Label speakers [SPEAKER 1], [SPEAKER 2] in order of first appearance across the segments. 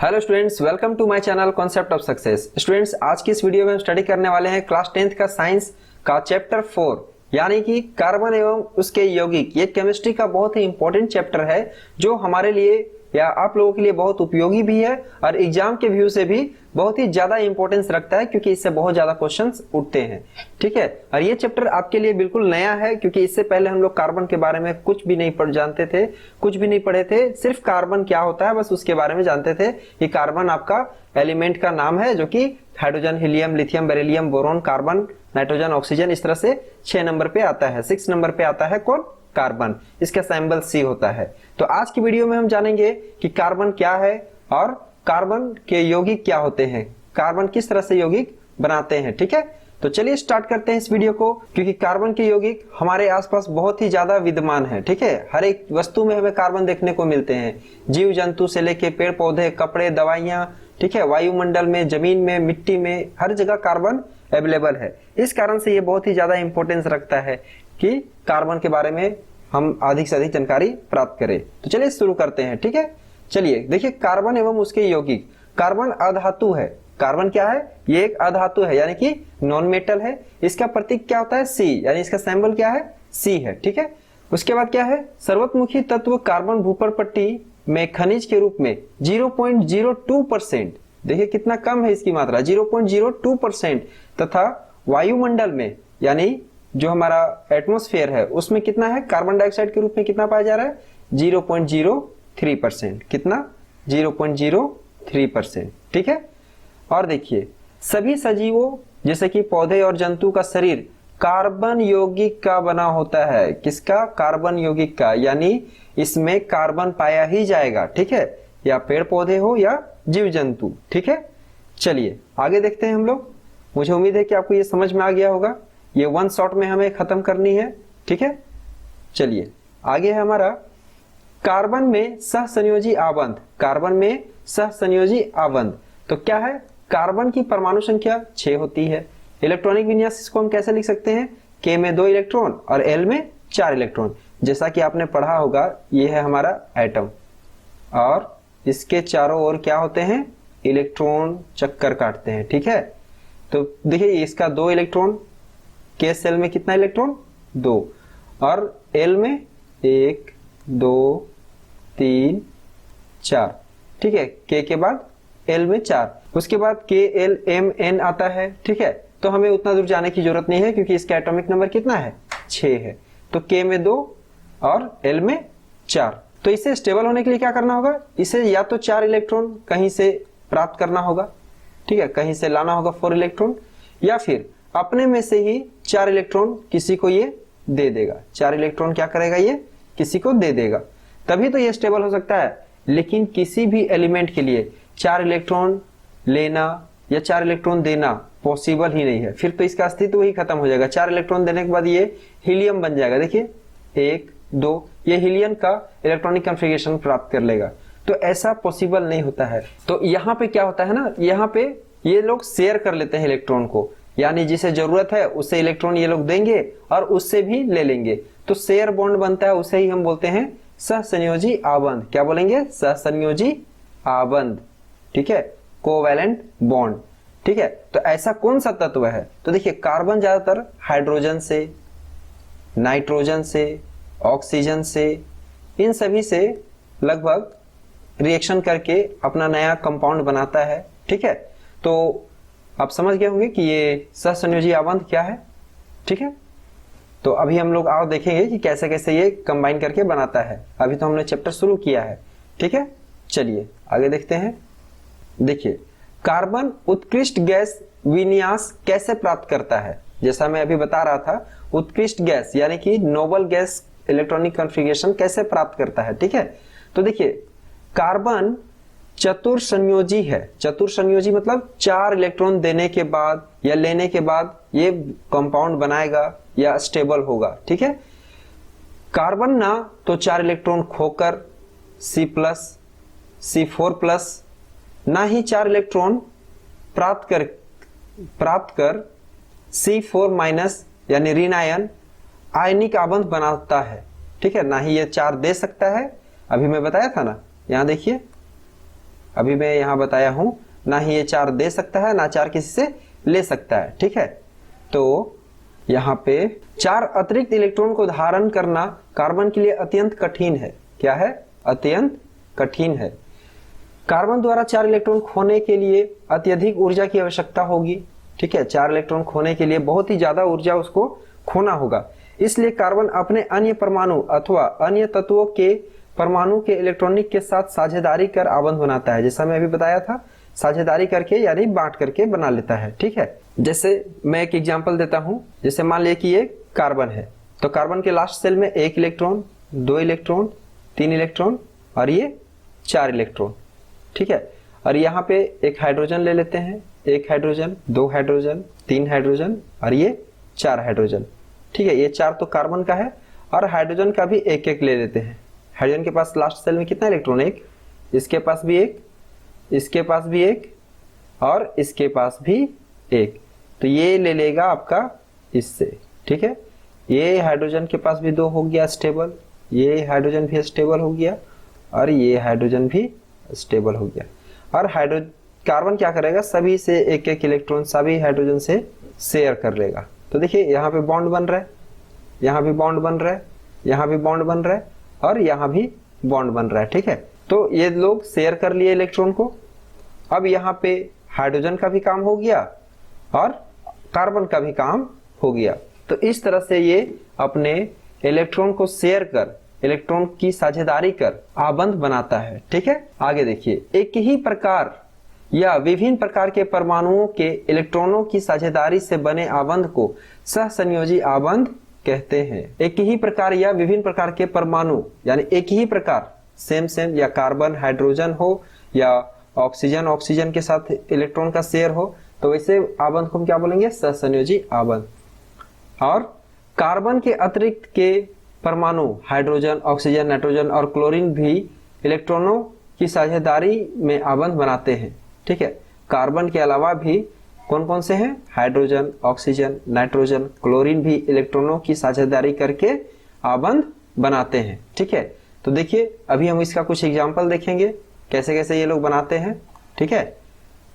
[SPEAKER 1] Hello students, welcome to my channel concept of success. Students, आज की इस video में हम स्टडी करने वाले हैं क्लास 10th का साइंस का चैप्टर 4 यानी कि कार्बन एवं उसके यौगिक। ये केमिस्ट्री का बहुत ही इंपॉर्टेंट चैप्टर है जो हमारे लिए या आप लोगों के लिए बहुत उपयोगी भी है और एग्जाम के व्यू से भी बहुत ही ज्यादा इंपॉर्टेंस रखता है क्योंकि इससे बहुत ज्यादा क्वेश्चंस उठते हैं। ठीक है, और ये चैप्टर आपके लिए बिल्कुल नया है क्योंकि इससे पहले हम लोग कार्बन के बारे में कुछ भी नहीं जानते थे, कुछ भी नहीं पढ़े थे। सिर्फ कार्बन क्या होता है बस उसके बारे में जानते थे कि कार्बन आपका एलिमेंट का नाम है जो कि hydrogen, helium, lithium, beryllium, boron, carbon, nitrogen, oxygen, इस तरह से 6 नंबर पे आता है। 6 नंबर पे आता है कौन? कार्बन। इसका सिंबल सी होता है। तो आज की वीडियो में हम जानेंगे कि कार्बन क्या है और कार्बन के यौगिक क्या होते हैं, कार्बन किस तरह से यौगिक बनाते हैं। ठीक है, तो चलिए स्टार्ट करते हैं इस वीडियो को, क्योंकि कार्बन के यौगिक हमारे आसपास बहुत ही ज्यादा विद्यमान है। ठीक है, हर एक वस्तु में हमें कार्बन देखने को मिलते हैं, जीव जंतु से लेके पेड़ पौधे, कपड़े, दवाइयां। ठीक है, वायुमंडल में, जमीन में, मिट्टी में, हर जगह कार्बन अवेलेबल है। इस कारण से ये बहुत ही ज्यादा इंपॉर्टेंस रखता है कि कार्बन के बारे में हम अधिक से अधिक जानकारी प्राप्त करें। तो चलिए शुरू करते हैं। ठीक है, चलिए देखिए कार्बन एवं उसके यौगिक। कार्बन अधातु है। कार्बन क्या है? ये एक अधातु है यानी कि नॉन मेटल है। इसका प्रतीक क्या होता है? सी, यानी इसका सिंबल क्या है? सी है। ठीक है, उसके बाद क्या है? सर्वतमुखी तत्व कार्बन भूपर पट्टी में खनिज के रूप में 0.02%, देखिए कितना कम है इसकी मात्रा, 0.02%, तथा वायुमंडल में यानी जो हमारा एटमॉस्फेयर है उसमें कितना है? कार्बन डाइऑक्साइड के रूप में कितना पाया जा रहा है? 0.03%। कितना? 0.03%। ठीक है, और देखिए सभी सजीवों जैसे कि पौधे और जंतु का शरीर कार्बन यौगिक का बना होता है। किसका? कार्बन यौगिक का, यानी इसमें कार्बन पाया ही जाएगा। ठीक है, या पेड़ पौधे हो या जीव जंतु। ठीक है, चलिए आगे देखते हैं हम लोग। मुझे उम्मीद है कि आपको ये समझ में आ गया होगा। ये वन शॉट में हमें खत्म करनी है। ठीक है, चलिए आगे है हमारा कार्बन में सहसंयोजी आबंध। कार्बन में सहसंयोजी आबंध तो क्या है? कार्बन की परमाणु संख्या 6 होती है। इलेक्ट्रॉनिक विन्यास इसको हम कैसे लिख सकते हैं? K में 2 इलेक्ट्रॉन और L में 4 इलेक्ट्रॉन। जैसा कि आपने पढ़ा होगा, ये है हमारा एटम और इसके चारों ओर क्या होते हैं? इलेक्ट्रॉन चक्कर काटते हैं। ठीक है, तो देखिए इसका 2 इलेक्ट्रॉन, K सेल में कितना इलेक्ट्रॉन? 2, और L में 1 2 3 4। ठीक है, K के बाद L में 4, उसके बाद K L M N आता है। ठीक है, तो हमें उतना दूर जाने की जरूरत नहीं है क्योंकि इसका एटॉमिक नंबर कितना है? 6 है। तो K में 2 और L में 4। तो इसे स्टेबल होने के लिए क्या करना होगा? इसे या तो 4 इलेक्ट्रॉन कहीं से प्राप्त करना होगा, ठीक है, कहीं से लाना होगा 4 इलेक्ट्रॉन, या फिर अपने में से ही 4 इलेक्ट्रॉन किसी को ये दे देगा। 4 इलेक्ट्रॉन क्या करेगा? ये किसी को दे देगा, तभी तो ये स्टेबल हो सकता है। लेकिन किसी भी एलिमेंट के लिए 4 इलेक्ट्रॉन लेना या 4 इलेक्ट्रॉन देना पॉसिबल ही नहीं है, फिर तो इसका अस्तित्व ही खत्म हो जाएगा। 4 इलेक्ट्रॉन देने के बाद ये हीलियम बन जाएगा। देखिए 1 2, ये हीलियम का इलेक्ट्रॉनिक कॉन्फ़िगरेशन प्राप्त कर लेगा। तो ऐसा पॉसिबल नहीं होता है। तो यहाँ पे क्या होता है ना, यहाँ पे ये लोग शेयर कर लेते हैं इलेक्ट्रॉन को, यानी जिसे जरूरत है उससे इलेक्ट्रॉन ये लोग देंगे और उससे भी ले लेंगे। तो शेयर बॉन्ड बनता है, उसे ही हम बोलते हैं सहसंयोजी आबंध। क्या बोलेंगे? सहसंयोजी आबंध। ठीक है, कोवैलेंट बॉन्ड। ठीक है, तो ऐसा कौन सा तत्व है? तो देखिए कार्बन ज्यादातर हाइड्रोजन से, नाइट्रोजन से, ऑक्सीजन से, इन सभी से लगभग रिएक्शन करके अपना नया कंपाउंड बनाता है। ठीक है, तो आप समझ गए होंगे कि ये सहसंयोजी आबंध क्या है। ठीक है, तो अभी हम लोग और देखेंगे कि कैसे कैसे ये कंबाइन करके बनाता है। अभी तो हमने चैप्टर शुरू किया है। ठीक है, चलिए आगे देखते हैं। देखिए कार्बन उत्कृष्ट गैस विन्यास कैसे प्राप्त करता है? जैसा मैं अभी बता रहा था, उत्कृष्ट गैस यानी कि नोबल गैस इलेक्ट्रॉनिक कॉन्फ़िगरेशन कैसे प्राप्त करता है। ठीक है, तो देखिए कार्बन चतुर्संयोजी है। चतुर्संयोजी मतलब 4 इलेक्ट्रॉन देने के बाद या लेने के बाद ये कंपाउंड बनाएगा या स्टेबल होगा। ठीक है, कार्बन ना तो 4 इलेक्ट्रॉन खोकर C+, C4+, ना ही 4 इलेक्ट्रॉन प्राप्त कर C4- यानी ऋण आयन आयनिक आबंध बनाता है। ठीक है, ना ही ये 4 दे सकता है। अभी मैं बताया था ना, यहां देखिए अभी मैं यहाँ बताया हूँ, ना ही ये 4 दे सकता है ना 4 किसी से ले सकता है, ठीक है। तो यहाँ पे 4 अतिरिक्त इलेक्ट्रॉन को धारण करना कार्बन के लिए अत्यंत कठिन है। क्या है? अत्यंत कठिन है। कार्बन द्वारा 4 इलेक्ट्रॉन खोने के लिए अत्यधिक ऊर्जा की आवश्यकता होगी, ठीक है। 4 इलेक्ट्रॉन खोने के लिए बहुत ही ज्यादा ऊर्जा उसको खोना होगा, इसलिए कार्बन अपने अन्य परमाणु अथवा अन्य तत्वों के परमाणु के इलेक्ट्रॉनिक के साथ साझेदारी कर आबंध बनाता है। जैसा मैं अभी बताया था, साझेदारी करके यानी बांट करके बना लेता है, ठीक है। जैसे मैं एक एग्जांपल देता हूं, जैसे मान लिया कि ये कार्बन है, तो कार्बन के लास्ट सेल में 1 इलेक्ट्रॉन, 2 इलेक्ट्रॉन, 3 इलेक्ट्रॉन और ये 4 इलेक्ट्रॉन, ठीक है। और यहाँ पे एक हाइड्रोजन ले लेते हैं, 1 हाइड्रोजन, 2 हाइड्रोजन, 3 हाइड्रोजन और ये 4 हाइड्रोजन, ठीक है। ये 4 तो कार्बन का है और हाइड्रोजन का भी 1-1 ले लेते हैं। हाइड्रोजन के पास लास्ट सेल में कितना इलेक्ट्रॉन? 1, इसके पास भी 1, इसके पास भी 1 और इसके पास भी 1, तो ये ले लेगा आपका इससे, ठीक है। ये हाइड्रोजन के पास भी 2 हो गया स्टेबल, ये हाइड्रोजन भी स्टेबल हो गया और ये हाइड्रोजन भी स्टेबल हो गया। और कार्बन क्या करेगा? सभी से 1-1 इलेक्ट्रॉन सभी हाइड्रोजन से शेयर कर लेगा। तो देखिए यहाँ पे बॉन्ड बन रहा है, यहाँ भी बॉन्ड बन रहा है, यहाँ भी बॉन्ड बन रहा है और यहाँ भी बॉन्ड बन रहा है, ठीक है। तो ये लोग शेयर कर लिए इलेक्ट्रॉन को। अब यहाँ पे हाइड्रोजन का भी काम हो गया और कार्बन का भी काम हो गया। तो इस तरह से ये अपने इलेक्ट्रॉन को शेयर कर, इलेक्ट्रॉन की साझेदारी कर आबंध बनाता है, ठीक है। आगे देखिए, एक ही प्रकार या विभिन्न प्रकार के परमाणुओं के इलेक्ट्रॉनों की साझेदारी से बने आबंध को सहसंयोजी आबंध कहते हैं। एक ही प्रकार या विभिन्न प्रकार के परमाणु यानी एक ही प्रकार, सेम या कार्बन हाइड्रोजन हो या ऑक्सीजन ऑक्सीजन के साथ इलेक्ट्रॉन का शेयर हो, तो वैसे आबंध को हम क्या बोलेंगे? सहसंयोजी आबंध। और कार्बन के अतिरिक्त के परमाणु हाइड्रोजन, ऑक्सीजन, नाइट्रोजन और क्लोरीन भी इलेक्ट्रॉनों की साझेदारी में आबंध बनाते हैं, ठीक है। कार्बन के अलावा भी कौन कौन से हैं? हाइड्रोजन, ऑक्सीजन, नाइट्रोजन, क्लोरीन भी इलेक्ट्रॉनों की साझेदारी करके आबंध बनाते हैं, ठीक है। तो देखिए अभी हम इसका कुछ एग्जाम्पल देखेंगे कैसे कैसे ये लोग बनाते हैं, ठीक है।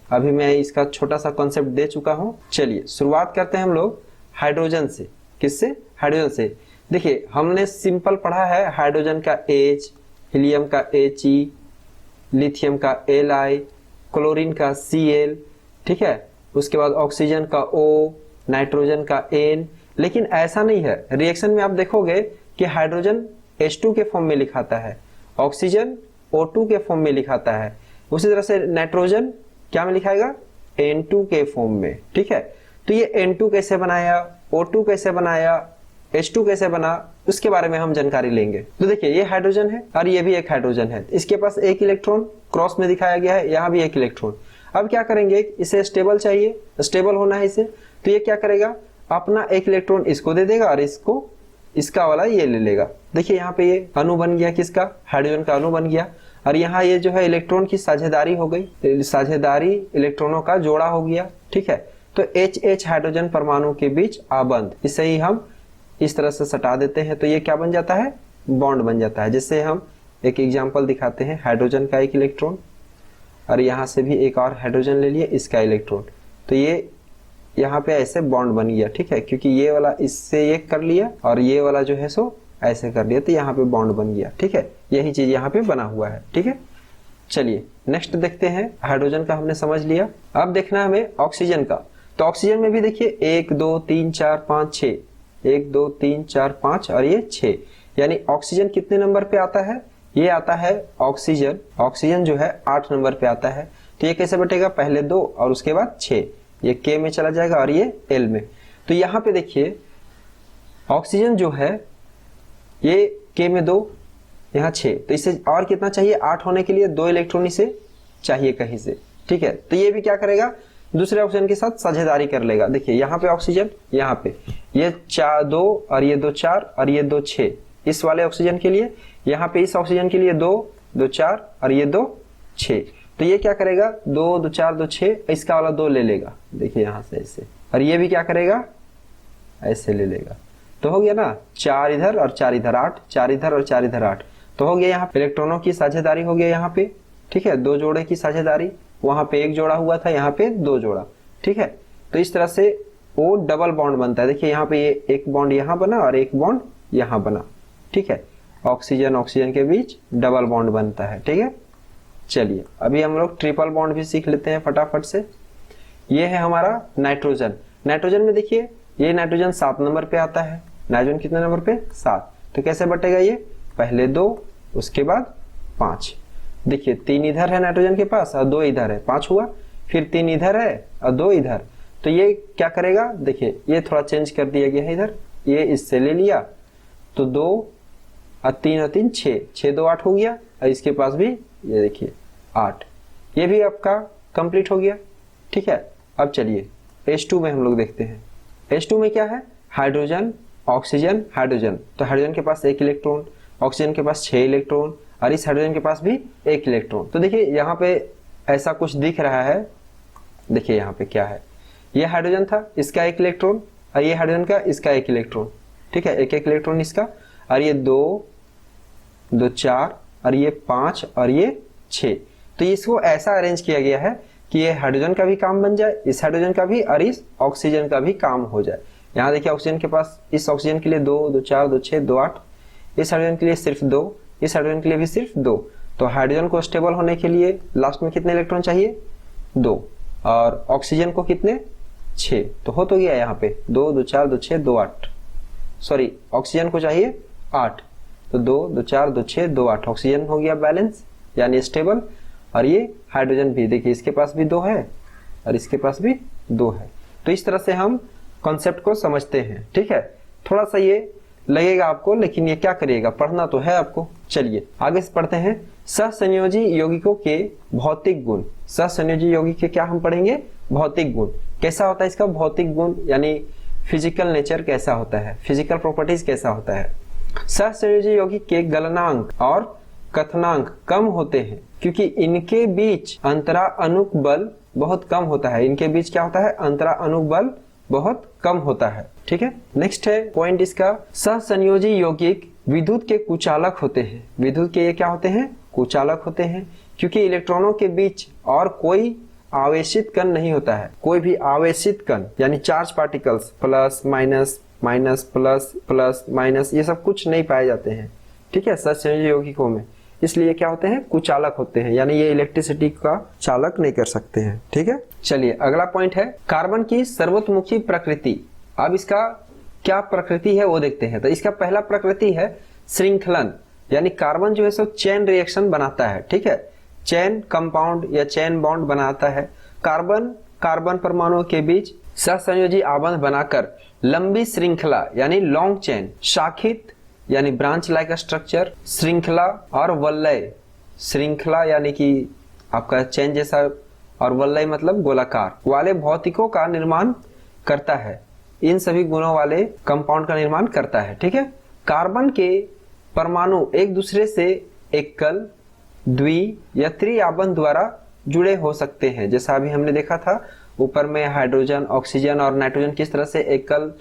[SPEAKER 1] अभी मैं इसका छोटा सा कॉन्सेप्ट दे चुका हूं। चलिए शुरुआत करते हैं हम लोग हाइड्रोजन से। किससे? हाइड्रोजन से। देखिए हमने सिंपल पढ़ा है हाइड्रोजन का H, हीलियम का He, लिथियम का Li, क्लोरीन का Cl, ठीक है। उसके बाद ऑक्सीजन का O, नाइट्रोजन का N। लेकिन ऐसा नहीं है, रिएक्शन में आप देखोगे कि हाइड्रोजन H2 के फॉर्म में लिखाता है, ऑक्सीजन O2 के फॉर्म में लिखाता है, उसी तरह से नाइट्रोजन क्या में लिखाएगा? N2 के फॉर्म में, ठीक है। तो ये N2 कैसे बनाया, O2 कैसे बनाया, H2 कैसे बना, उसके बारे में हम जानकारी लेंगे। तो देखिए ये हाइड्रोजन है और ये भी एक हाइड्रोजन है, इसके पास 1 इलेक्ट्रॉन क्रॉस में दिखाया गया है, यहाँ भी 1 इलेक्ट्रॉन। अब क्या करेंगे? इसे स्टेबल चाहिए, स्टेबल होना है इसे, तो ये क्या करेगा? अपना 1 इलेक्ट्रॉन इसको दे देगा और इसको इसका वाला ये ले लेगा। देखिए यहाँ पे ये अणु बन गया, किसका? हाइड्रोजन का अणु बन गया। और यहाँ ये जो है इलेक्ट्रॉन की साझेदारी हो गई, साझेदारी इलेक्ट्रॉनों का जोड़ा हो गया, ठीक है। तो HH हाइड्रोजन परमाणु के बीच आबंध, इसे ही हम इस तरह से सटा देते हैं, तो ये क्या बन जाता है? बॉन्ड बन जाता है। जिससे हम एक एग्जाम्पल दिखाते हैं, हाइड्रोजन का 1 इलेक्ट्रॉन और यहाँ से भी एक और हाइड्रोजन ले लिए, इसका इलेक्ट्रॉन, तो ये यहाँ पे ऐसे बॉन्ड बन गया, ठीक है। क्योंकि ये वाला इससे ये कर लिया और ये वाला जो है सो ऐसे कर लिया, तो यहाँ पे बॉन्ड बन गया, ठीक है। यही चीज यहाँ पे बना हुआ है, ठीक है। चलिए नेक्स्ट देखते हैं, हाइड्रोजन का हमने समझ लिया। अब देखना है हमें ऑक्सीजन का। तो ऑक्सीजन में भी देखिए 1 2 3 4 5 6, 1 2 3 4 5 और ये 6, यानी ऑक्सीजन कितने नंबर पे आता है? ये आता है ऑक्सीजन, ऑक्सीजन जो है 8 नंबर पे आता है। तो ये कैसे बटेगा? पहले 2 और उसके बाद 6, ये K में चला जाएगा और ये L में। तो यहाँ पे देखिए ऑक्सीजन जो है ये K में 2, यहाँ 6, तो इसे और कितना चाहिए? 8 होने के लिए 2 इलेक्ट्रॉन इसे चाहिए कहीं से, ठीक है। तो ये भी क्या करेगा? दूसरे ऑक्सीजन के साथ साझेदारी कर लेगा। देखिए यहाँ पे ऑक्सीजन, यहाँ पे ये 4 2 और ये 2 4 और ये 2 6 इस वाले ऑक्सीजन के लिए, यहाँ पे इस ऑक्सीजन के लिए 2 2 4 और ये 2 6। तो ये क्या करेगा? 2 2 4 2 6, इसका वाला 2 ले लेगा, देखिए यहाँ से ऐसे, और ये भी क्या करेगा? ऐसे ले लेगा। तो हो गया ना, 4 इधर और 4 इधर, 8, 4 इधर और 4 इधर 8। तो हो गया यहाँ पे इलेक्ट्रॉनों की साझेदारी हो गया यहाँ पे, ठीक है, 2 जोड़े की साझेदारी, वहां पे 1 जोड़ा हुआ था, यहाँ पे 2 जोड़ा, ठीक है। तो इस तरह से वो डबल बॉन्ड बनता है। देखिए यहाँ पे ये एक बॉन्ड यहाँ बना और एक बॉन्ड यहाँ बना, ठीक है। ऑक्सीजन ऑक्सीजन के बीच डबल बॉन्ड बनता है, ठीक है। चलिए अभी हम लोग ट्रिपल बॉन्ड भी सीख लेते हैं फटाफट से। ये है हमारा नाइट्रोजन। नाइट्रोजन में देखिए ये नाइट्रोजन 7 नंबर पे आता है। नाइट्रोजन कितने नंबर पे? 7। तो कैसे बटेगा ये? पहले 2, उसके बाद 5। देखिए 3 इधर है नाइट्रोजन के पास और 2 इधर है, 5 हुआ। फिर 3 इधर है और 2 इधर, तो ये क्या करेगा? देखिए ये थोड़ा चेंज कर दिया गया है इधर, ये इससे ले लिया तो 2 और 3 और 3 6, 6 2 8 हो गया। और इसके पास भी ये देखिए 8, ये भी आपका कंप्लीट हो गया, ठीक है। अब चलिए H2 में हम लोग देखते हैं। H2 में क्या है? Hydrogen oxygen hydrogen. तो हाइड्रोजन के पास 1 इलेक्ट्रॉन, ऑक्सीजन के पास 6 इलेक्ट्रॉन और इस हाइड्रोजन के पास भी 1 इलेक्ट्रॉन। तो देखिए यहाँ पे ऐसा कुछ दिख रहा है, देखिए यहाँ पे क्या है, ये हाइड्रोजन था, इसका 1 इलेक्ट्रॉन, और ये हाइड्रोजन का, इसका 1 इलेक्ट्रॉन, ठीक है, 1 इलेक्ट्रॉन इसका, और ये 2 2 4 और ये 5 और ये 6। तो इसको ऐसा अरेंज किया गया है कि ये हाइड्रोजन का भी काम बन जाए, इस हाइड्रोजन का भी और इस ऑक्सीजन का भी काम हो जाए। यहाँ देखिए ऑक्सीजन के पास, इस ऑक्सीजन के लिए 2 2 4 2 6 2 8, इस हाइड्रोजन के लिए सिर्फ 2, इस हाइड्रोजन के लिए भी सिर्फ 2। तो हाइड्रोजन को स्टेबल होने के लिए लास्ट में कितने इलेक्ट्रॉन चाहिए? 2। और ऑक्सीजन को कितने? 6। तो हो तो गया यहाँ पे 2 2 4 2 6 2 8, सॉरी ऑक्सीजन को चाहिए 8, तो 2 2 4 2 6 2 8, ऑक्सीजन हो गया बैलेंस यानी स्टेबल। और ये हाइड्रोजन भी देखिए इसके पास भी 2 है और इसके पास भी 2 है। तो इस तरह से हम कॉन्सेप्ट को समझते हैं, ठीक है। थोड़ा सा ये लगेगा आपको, लेकिन ये क्या करिएगा, पढ़ना तो है आपको। चलिए आगे से पढ़ते हैं। सहसंयोजी यौगिकों के भौतिक गुण। सहसंयोजी यौगिक के क्या हम पढ़ेंगे? भौतिक गुण। कैसा होता है इसका भौतिक गुण, यानी फिजिकल नेचर कैसा होता है, फिजिकल प्रॉपर्टीज कैसा होता है। सहसंयोजी यौगिक के गलनांक और कथनांक कम होते हैं क्योंकि इनके बीच अंतराअणुक बल बहुत कम होता है। इनके बीच क्या होता है? अंतराअणुक बल बहुत कम होता है, ठीक है। नेक्स्ट है पॉइंट इसका, सहसंयोजी यौगिक विद्युत के कुचालक होते हैं। विद्युत के ये क्या होते हैं? कुचालक होते हैं, क्योंकि इलेक्ट्रॉनों के बीच और कोई आवेशित कण नहीं होता है। कोई भी आवेशित कण यानी charge particles, plus minus minus plus plus minus, ये सब कुछ नहीं पाए जाते हैं, ठीक है, सहसंयोजी यौगिकों में। इसलिए क्या होते हैं? कुचालक होते हैं, यानी ये इलेक्ट्रिसिटी का चालक नहीं कर सकते हैं, ठीक है। चलिए अगला पॉइंट है कार्बन की सर्वतोमुखी प्रकृति। अब इसका क्या प्रकृति है वो देखते हैं। तो इसका पहला प्रकृति है श्रृंखलन, यानी कार्बन जो है सो चेन रिएक्शन बनाता है, ठीक है, चेन कंपाउंड या चेन बॉन्ड बनाता है। कार्बन कार्बन परमाणुओं के बीच सहसंयोजी आबंध बनाकर लंबी श्रृंखला यानी लॉन्ग चेन, शाखित यानी ब्रांच लाइक स्ट्रक्चर, श्रृंखला और वलय। श्रृंखला यानी कि आपका चेन जैसा और वलय मतलब गोलाकार वाले भौतिकों का निर्माण करता है। इन सभी गुणों वाले कंपाउंड का निर्माण करता है, ठीक है। कार्बन के परमाणु एक दूसरे से एकल, द्वि या त्रि आबंध द्वारा जुड़े हो सकते हैं। जैसा अभी हमने देखा था ऊपर में हाइड्रोजन, ऑक्सीजन और नाइट्रोजन किस तरह से एकल,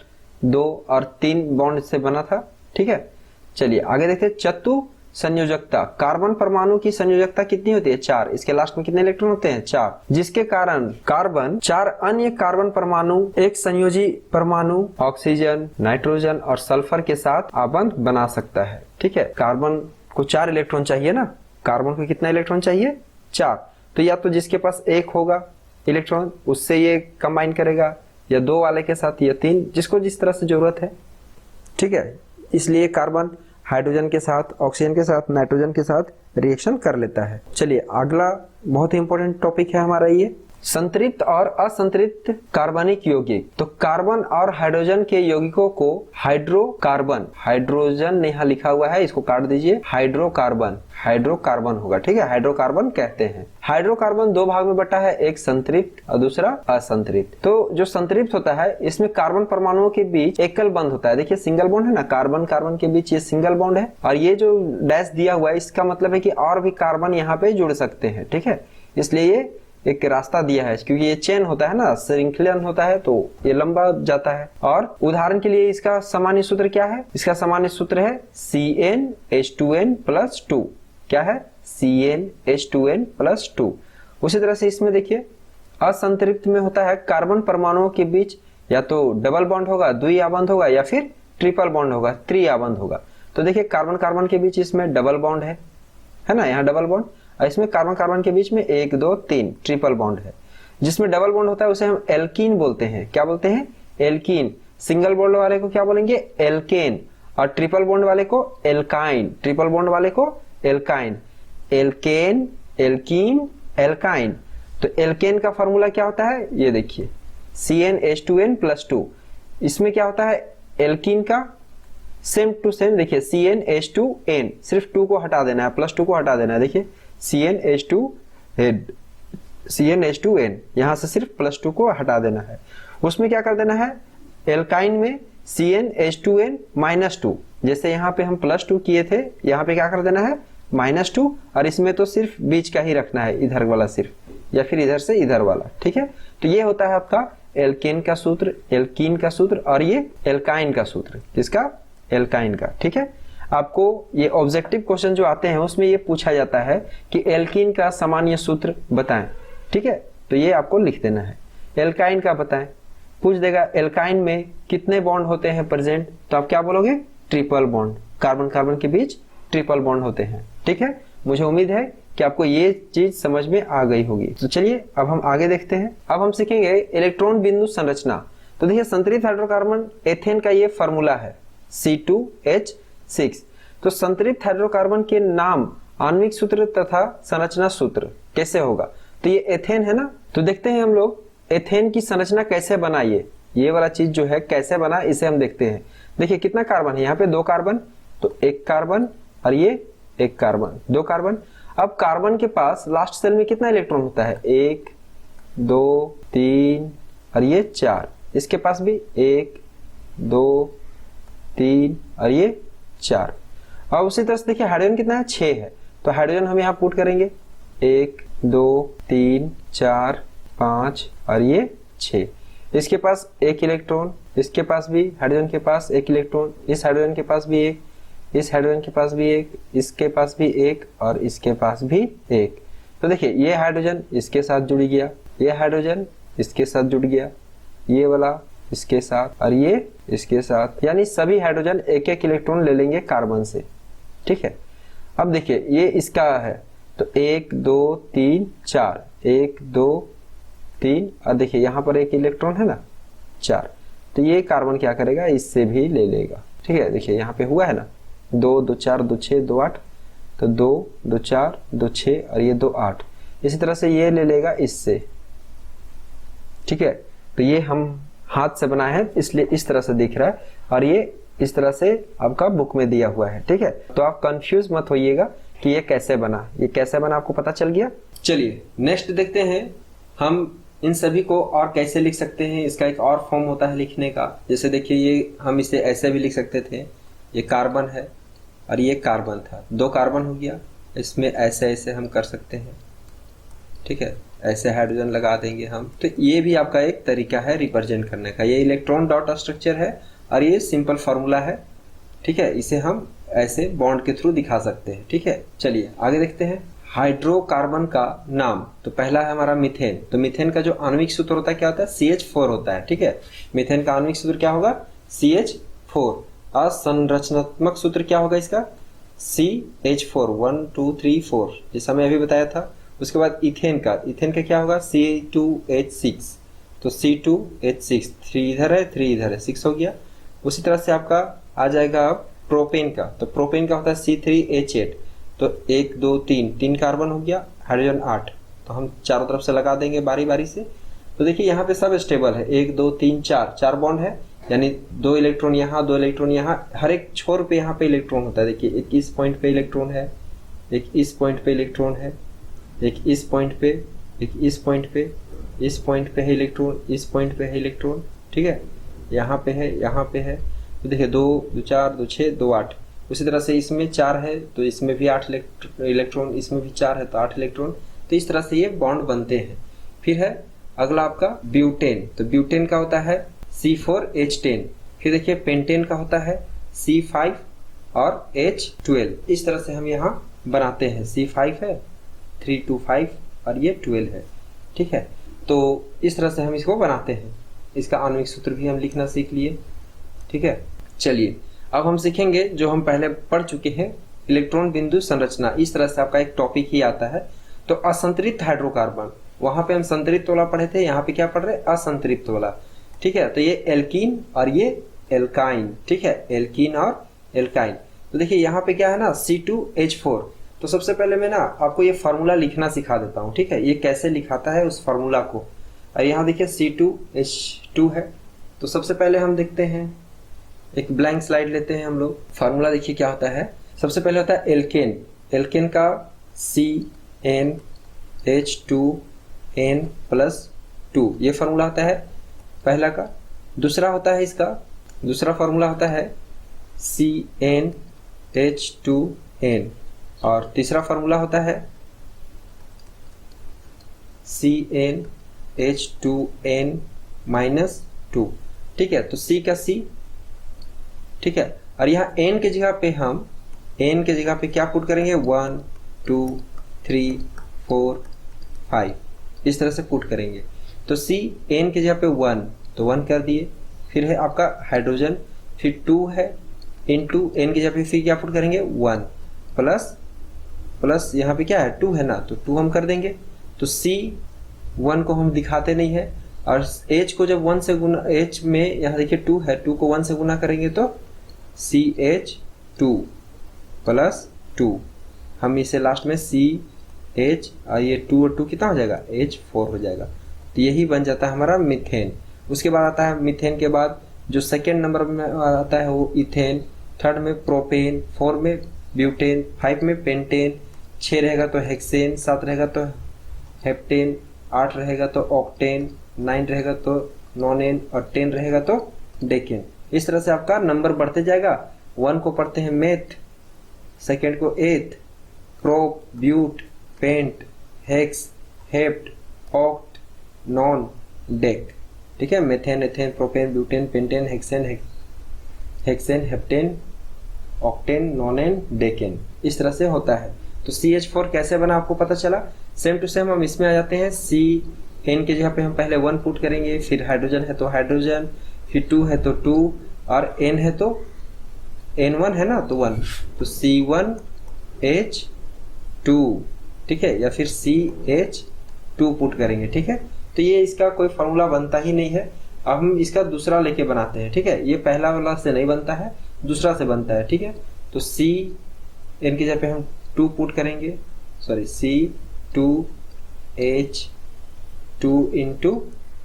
[SPEAKER 1] 2 और 3 बॉन्ड से बना था, ठीक है। चलिए आगे देखते हैं चतु संयोजकता। कार्बन परमाणु की संयोजकता कितनी होती है? 4। इसके लास्ट में कितने इलेक्ट्रॉन होते हैं? 4, जिसके कारण कार्बन 4 अन्य कार्बन परमाणु एक संयोजी परमाणु ऑक्सीजन, नाइट्रोजन और सल्फर के साथ आबंध बना सकता है, ठीक है। कार्बन को 4 इलेक्ट्रॉन चाहिए ना, कार्बन को कितना इलेक्ट्रॉन चाहिए? 4। तो या तो जिसके पास 1 होगा इलेक्ट्रॉन उससे ये कंबाइन करेगा, या 2 वाले के साथ, या 3, जिसको जिस तरह से जरूरत है, ठीक है। इसलिए कार्बन हाइड्रोजन के साथ, ऑक्सीजन के साथ, नाइट्रोजन के साथ रिएक्शन कर लेता है। चलिए अगला बहुत ही इंपॉर्टेंट टॉपिक है हमारा ये, संतृप्त और असंतृप्त कार्बनिक यौगिक। तो कार्बन और हाइड्रोजन के यौगिकों को हाइड्रोकार्बन, हाइड्रोजन यहाँ लिखा हुआ है, इसको काट दीजिए, हाइड्रोकार्बन, हाइड्रोकार्बन होगा, ठीक है, हाइड्रोकार्बन कहते हैं। हाइड्रोकार्बन 2 भाग में बटा है, एक संतृप्त और दूसरा असंतृप्त। तो जो संतृप्त होता है इसमें कार्बन परमाणुओं के बीच एकल बंध होता है। देखिए सिंगल बॉन्ड है ना, कार्बन कार्बन के बीच ये सिंगल बॉन्ड है, और ये जो डैश दिया हुआ है इसका मतलब है कि और भी कार्बन यहाँ पे जुड़ सकते हैं, ठीक है। इसलिए ये एक रास्ता दिया है, क्योंकि ये चेन होता है ना, श्रृंखलन होता है, तो ये लंबा जाता है। और उदाहरण के लिए इसका सामान्य सूत्र क्या है? इसका सामान्य सूत्र है CnH2n+2। क्या है, CnH2n+2। उसी तरह से इसमें देखिए असंतरिक्त में होता है कार्बन परमाणुओं के बीच या तो डबल बॉन्ड होगा, द्विआबंध होगा, या फिर ट्रिपल बॉन्ड होगा, त्रिआबंध होगा। तो देखिए कार्बन कार्बन के बीच इसमें डबल बॉन्ड है ना, यहाँ डबल बॉन्ड, और इसमें कार्बन कार्बन के बीच में 1 2 3 ट्रिपल बॉन्ड है। जिसमें डबल बॉन्ड होता है उसे हम एल्कीन बोलते हैं। क्या बोलते हैं, एल्कीन। सिंगल बॉन्ड वाले को क्या बोलेंगे, एल्केन, और ट्रिपल बॉन्ड वाले को एल्काइन, ट्रिपल बॉन्ड वाले को एल्काइन। Alkane, alkene, alkyne. तो एल्केन का फॉर्मूला क्या होता है, ये देखिए CnH2n+2। इसमें क्या होता है, एल्कीन का सेम टू सेम देखिए CnH2n, सिर्फ 2 को हटा देना है, +2 को हटा देना है। देखिए CnH2n, यहां से सिर्फ +2 को हटा देना है। उसमें क्या कर देना है, एल्काइन में CnH2n-2, जैसे यहाँ पे हम +2 किए थे, यहाँ पे क्या कर देना है -2, और इसमें तो सिर्फ बीच का ही रखना है, इधर वाला सिर्फ, या फिर इधर से इधर वाला। ठीक है, तो ये होता है आपका एल्केन का सूत्र, एल्कीन का सूत्र, और ये एल्काइन का सूत्र। किसका, एल्काइन का। ठीक है, आपको ये ऑब्जेक्टिव क्वेश्चन जो आते हैं उसमें ये पूछा जाता है कि एल्कीन का सामान्य सूत्र बताएं। ठीक है, तो ये आपको लिख देना है। एल्काइन का बताएं, पूछ देगा एल्काइन में कितने बॉन्ड होते हैं प्रेजेंट, तो आप क्या बोलोगे, ट्रिपल बॉन्ड। कार्बन कार्बन के बीच ट्रिपल बॉन्ड होते हैं। ठीक है, मुझे उम्मीद है कि आपको ये चीज समझ में आ गई होगी। तो चलिए अब हम आगे देखते हैं। अब हम सीखेंगे इलेक्ट्रॉन बिंदु संरचना। तो देखिए संतरित हाइड्रोकार्बन एथेन का ये फॉर्मूला है C2H6। तो संतरित हाइड्रोकार्बन के नाम, आणविक सूत्र तथा संरचना सूत्र कैसे होगा, तो ये एथेन है ना। तो देखते हैं हम लोग एथेन की संरचना कैसे बना, ये वाला चीज जो है कैसे बना, इसे हम देखते हैं। देखिए कितना कार्बन है, यहाँ पे 2 कार्बन, तो 1 कार्बन, और ये 1 कार्बन, 2 कार्बन। अब कार्बन के पास लास्ट सेल में कितना इलेक्ट्रॉन होता है, 1 2 3 और ये 4। इसके पास भी 1 2 3 और ये 4। अब उसी तरह से देखिए हाइड्रोजन कितना है, 6 है। तो हाइड्रोजन हम यहाँ पुट करेंगे 1 2 3 4 5 और ये 6। इसके पास 1 इलेक्ट्रॉन, इसके पास भी, हाइड्रोजन के पास 1 इलेक्ट्रॉन, इस हाइड्रोजन के पास भी 1, इस हाइड्रोजन के पास भी 1, इसके पास भी 1 और इसके पास भी 1। तो देखिए ये हाइड्रोजन इसके साथ जुड़ गया, ये हाइड्रोजन इसके साथ जुड़ गया, ये वाला इसके साथ और ये इसके साथ, यानी सभी हाइड्रोजन 1-1 इलेक्ट्रॉन ले लेंगे कार्बन से। ठीक है, अब देखिए ये इसका है, तो 1 2 3 4, 1 2 3, और देखिए यहाँ पर 1 इलेक्ट्रॉन है ना, 4। तो ये कार्बन क्या करेगा, इससे भी ले लेगा। ठीक है, देखिए यहाँ पे हुआ है ना, 2 2 4 2 6 2 8, तो 2 2 4 2 6 और ये 2 8। इसी तरह से ये ले लेगा इससे। ठीक है, तो ये हम हाथ से बनाए हैं इसलिए इस तरह से दिख रहा है, और ये इस तरह से आपका बुक में दिया हुआ है। ठीक है, तो आप कंफ्यूज मत होइएगा कि ये कैसे बना, ये कैसे बना आपको पता चल गया। चलिए नेक्स्ट देखते हैं हम इन सभी को और कैसे लिख सकते हैं। इसका एक और फॉर्म होता है लिखने का। जैसे देखिए ये हम इसे ऐसे भी लिख सकते थे, ये कार्बन है और ये कार्बन था, 2 कार्बन हो गया, इसमें ऐसे ऐसे हम कर सकते हैं। ठीक है, ऐसे हाइड्रोजन लगा देंगे हम। तो ये भी आपका एक तरीका है रिप्रेजेंट करने का। ये इलेक्ट्रॉन डॉट स्ट्रक्चर है और ये सिंपल फार्मूला है। ठीक है, इसे हम ऐसे बॉन्ड के थ्रू दिखा सकते हैं। ठीक है, चलिए आगे देखते हैं। हाइड्रोकार्बन का नाम, तो पहला है हमारा मीथेन। तो मीथेन का जो आणविक सूत्र होता है क्या होता है, CH4 होता है। ठीक है, मीथेन का आणविक सूत्र क्या होगा, CH4। और संरचनात्मक सूत्र क्या होगा इसका, CH4, 1 2 3 4, जैसा मैं अभी बताया था। उसके बाद इथेन का क्या होगा, C2H6। तो C2H6, 3 इधर है 3 इधर है, 6 हो गया। उसी तरह से आपका आ जाएगा अब प्रोपेन का। तो प्रोपेन का होता है C3H8। तो 1 2 3 कार्बन हो गया, हाइड्रोजन 8। तो हम चारों तरफ से लगा देंगे बारी बारी से। तो देखिए यहाँ पे सब स्टेबल है, 1 2 3 4 बॉन्ड है, यानी 2 इलेक्ट्रॉन यहाँ 2 इलेक्ट्रॉन यहाँ, हर एक छोर पे यहाँ पे इलेक्ट्रॉन होता है। देखिए एक इस पॉइंट पे इलेक्ट्रॉन है, एक इस पॉइंट पे इलेक्ट्रॉन है, एक इस पॉइंट पे, एक इस पॉइंट पे, इस पॉइंट पे है इलेक्ट्रॉन, इस पॉइंट पे है इलेक्ट्रॉन। ठीक है, यहाँ पे है, यहाँ पे है। तो देखिए 2 2 4 2 6 2 8। उसी तरह से इसमें 4 है तो इसमें भी 8 इलेक्ट्रॉन, इसमें भी 4 है तो 8 इलेक्ट्रॉन। तो इस तरह से ये बॉन्ड बनते हैं। फिर है अगला आपका ब्यूटेन। तो ब्यूटेन का होता है C4H10। फिर देखिए पेंटेन का होता है C5 और H12। इस तरह से हम यहाँ बनाते हैं। C5 है, 3 2 5 और ये 12 है। ठीक है, तो इस तरह से हम इसको बनाते हैं। इसका आणविक सूत्र भी हम लिखना सीख लिए। ठीक है, चलिए अब हम सीखेंगे जो हम पहले पढ़ चुके हैं, इलेक्ट्रॉन बिंदु संरचना। इस तरह से आपका एक टॉपिक ही आता है। तो असंतृप्त हाइड्रोकार्बन, वहां पे हम संतृप्त वाला पढ़े थे, यहाँ पे क्या पढ़ रहे हैं, असंतृप्त वाला। ठीक है, तो ये एल्कीन और ये एल्काइन। ठीक है, एल्कीन और एल्काइन। तो देखिए यहाँ पे क्या है ना, C2H4। तो सबसे पहले मैं ना आपको ये फार्मूला लिखना सिखा देता हूँ। ठीक है, ये कैसे लिखाता है उस फार्मूला को। और यहाँ देखिए C2H2 है। तो सबसे पहले हम देखते हैं, एक ब्लैंक स्लाइड लेते हैं हम लोग। फार्मूला देखिए क्या होता है। सबसे पहले होता है एल्केन। एल्केन का CnH2n+2, ये फार्मूला होता है पहला का। दूसरा होता है इसका, दूसरा फार्मूला होता है CnH2n। और तीसरा फार्मूला होता है CnH2n-2। ठीक है, तो C का C। ठीक है, और यहाँ n के जगह पे हम n के जगह पे क्या पुट करेंगे, 1 2 3 4 5, इस तरह से पुट करेंगे। तो C n के जगह पे 1, तो 1 कर दिए। फिर है आपका हाइड्रोजन, फिर 2 है, इनटू n की जगह पे फिर क्या पुट करेंगे, 1 प्लस प्लस यहाँ पे क्या है, 2 है ना, तो 2 हम कर देंगे। तो C1 को हम दिखाते नहीं है, और H को जब 1 से गुना, H में यहाँ देखिए 2 है, 2 को 1 से गुना करेंगे तो CH2 प्लस 2। हम इसे लास्ट में CH और ये 2 और 2 कितना हो जाएगा, H4 हो जाएगा। तो यही बन जाता है हमारा मीथेन। उसके बाद आता है मीथेन के बाद जो सेकेंड नंबर में आता है वो इथेन, थर्ड में प्रोपेन, 4 में ब्यूटेन, 5 में पेंटेन, 6 रहेगा तो हेक्सेन, 7 रहेगा तो हेप्टेन, 8 रहेगा तो ऑक्टेन, 9 रहेगा तो नोनेन और 10 रहेगा तो डेकेन। इस तरह से आपका नंबर बढ़ते जाएगा। 1 को पढ़ते हैं मेथ, सेकेंड को eth, prop, but, pent, hex, hept, oct, non, dec. ठीक है, methane, ethane, propane, butane, pentane, hexane, hexane, heptane, octane, nonane, decane. इस तरह से होता है। तो CH4 कैसे बना आपको पता चला। सेम टू सेम हम इसमें आ जाते हैं। CN के जगह पे हम पहले 1 पुट करेंगे, फिर हाइड्रोजन है तो हाइड्रोजन, फिर 2 है तो 2, और N है तो N1 है ना तो 1, तो C1H2। ठीक है, या फिर CH2 पुट करेंगे। ठीक है, तो ये इसका कोई फॉर्मूला बनता ही नहीं है। अब हम इसका दूसरा लेके बनाते हैं। ठीक है, ये पहला वाला से नहीं बनता है, दूसरा से बनता है। ठीक है, तो CN की जगह पे हम 2 पुट करेंगे, सॉरी C2H2 इंटू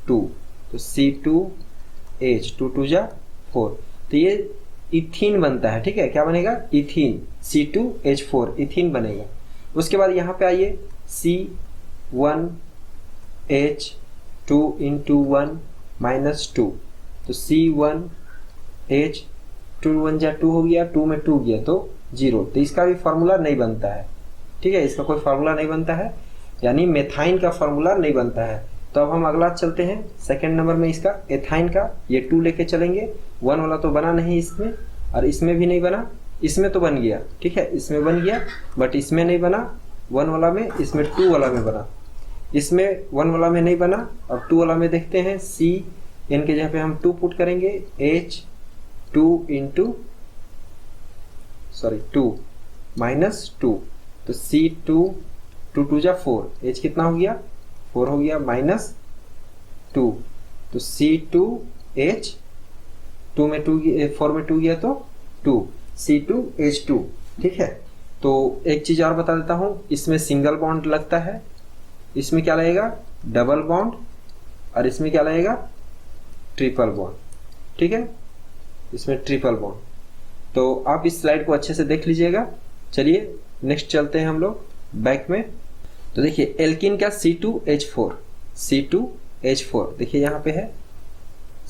[SPEAKER 1] 2, तो C2H, 2 2 जा 4, तो ये इथीन बनता है। ठीक है, क्या बनेगा, इथीन, C2H4 इथीन बनेगा। उसके बाद यहाँ पे आइए, C1H2 इंटू 1 माइनस 2, तो C1H, 2 1 जा 2 हो गया, 2 में 2 गया तो 0, तो इसका भी फार्मूला नहीं बनता है। ठीक है, इसका कोई फार्मूला नहीं बनता है, यानी मेथाइन का फार्मूला नहीं बनता है। तो अब हम अगला चलते हैं, सेकंड नंबर में इसका एथाइन का, ये 2 लेके चलेंगे। 1 वाला तो बना नहीं इसमें, और इसमें भी नहीं बना, इसमें तो बन गया। ठीक है, इसमें बन गया, बट इसमें नहीं बना 1 वाला में, इसमें 2 वाला में बना। इसमें 1 वाला में नहीं बना, और 2 वाला में देखते हैं। CN के जगह पे हम 2 पुट करेंगे, H2 इंटू, सॉरी 2 माइनस 2, तो C2, 2 2 जा 4, H कितना हो गया, 4 हो गया, माइनस 2, तो C2H, 2 में 2, 4 में 2 गया तो 2, C2H2। ठीक है, तो एक चीज और बता देता हूं, इसमें सिंगल बॉन्ड लगता है, इसमें क्या लगेगा, डबल बॉन्ड, और इसमें क्या लगेगा, ट्रिपल बॉन्ड। ठीक है, इसमें ट्रिपल बॉन्ड। तो आप इस स्लाइड को अच्छे से देख लीजिएगा। चलिए नेक्स्ट चलते हैं हम लोग बैक में। तो देखिए एल्किन का C2H4, C2H4 देखिए यहाँ पे है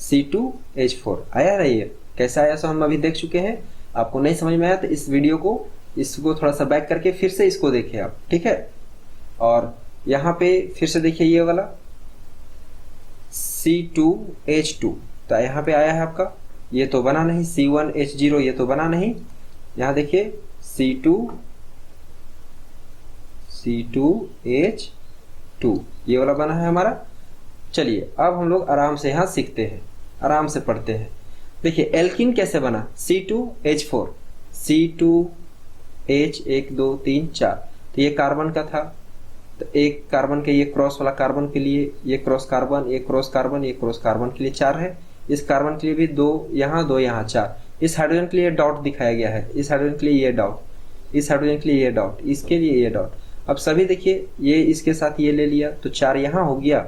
[SPEAKER 1] C2H4 आया ना, ये कैसा आया सो हम अभी देख चुके हैं। आपको नहीं समझ में आया तो इस वीडियो को, इसको थोड़ा सा बैक करके फिर से इसको देखिए आप। ठीक है, और यहाँ पे फिर से देखिए ये वाला C2H2, तो यहाँ पे आया है आपका, ये तो बना नहीं, C1H0 ये तो बना नहीं। यहाँ देखिए C2H2 ये वाला बना है हमारा। चलिए अब हम लोग आराम से यहाँ सीखते हैं, आराम से पढ़ते हैं। देखिए एल्कीन कैसे बना, C2H4, C2H 1 2 3 4, तो ये कार्बन का था, तो एक कार्बन के ये क्रॉस वाला कार्बन के लिए ये क्रॉस कार्बन, ये क्रॉस कार्बन, ये क्रॉस कार्बन के लिए 4 है। इस कार्बन के लिए भी 2 यहाँ 2 यहाँ 4। इस हाइड्रोजन के लिए डॉट दिखाया गया है, इस हाइड्रोजन के लिए ये डॉट, इस हाइड्रोजन के लिए ये डॉट, इसके लिए ये डॉट। अब सभी देखिए ये इसके साथ ये ले लिया तो 4 यहाँ हो गया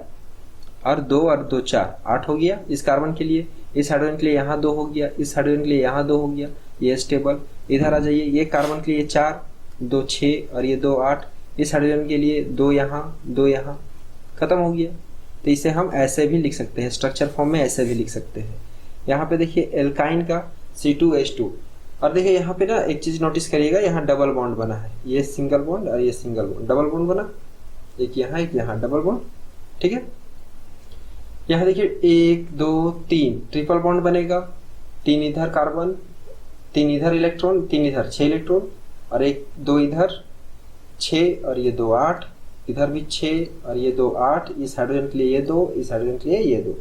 [SPEAKER 1] और 2 और 2 4 8 हो गया इस कार्बन के लिए। इस हाइड्रोजन के लिए यहाँ 2 हो गया, इस हाइड्रोजन के लिए यहाँ 2 हो गया, ये स्टेबल। इधर आ जाइए, ये कार्बन के लिए 4 2 6 और ये 2 8। इस हाइड्रोजन के लिए 2 यहाँ 2 यहाँ, खत्म हो गया। तो इसे हम ऐसे भी लिख सकते हैं, स्ट्रक्चर फॉर्म में ऐसे भी लिख सकते हैं। यहाँ पे देखिए एल्काइन का C2H2, और देखिए यहाँ पे ना एक चीज नोटिस करिएगा, यहाँ डबल बॉन्ड बना है, ये सिंगल बॉन्ड और ये सिंगल बॉन्ड, डबल बॉन्ड बना, एक यहाँ डबल बॉन्ड, ठीक है। यहाँ देखिए 1 2 3 ट्रिपल बॉन्ड बनेगा, 3 इधर कार्बन, 3 इधर इलेक्ट्रॉन, 3 इधर 6 इलेक्ट्रॉन, और 1 2 इधर 6 और ये 2 8, इधर भी 6 और ये 2 8, इस हाइड्रोजन के लिए ये 2, इस हाइड्रोजन के लिए ये 2,